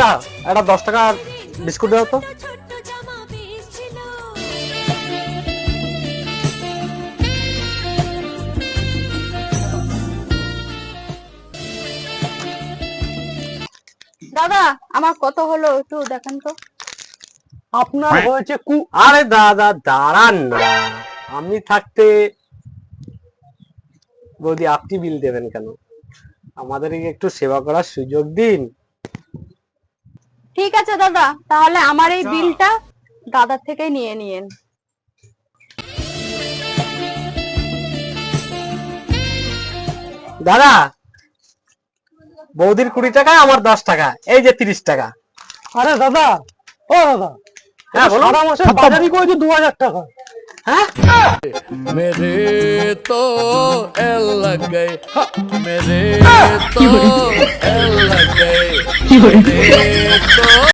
দাদা একটা 10 টাকার বিস্কুট দাও তো। দাদা আমার কত হলো একটু দেখেন তো। আপনার হয়েছে আরে দাদা দাঁড়ান না, আমি থাকতে বৌদি আপনি বিল দেবেন কেন? আমাদেরকে একটু সেবা করার সুযোগ দিন। ঠিক আছে দাদা, তাহলে আমার এই বিলটা দাদার থেকে নিয়ে নিয়েন। দাদা বৌদির 20 টাকা, আমার 10 টাকা, এই যে 30 টাকা। আরে দাদা, ও দাদা, হ্যাঁ বলো। সারা মাসের বাজারই করেছে 2000 টাকা। হ্যাঁ मेरे तो एल लग गए मेरे तो एल लग गए मेरे तो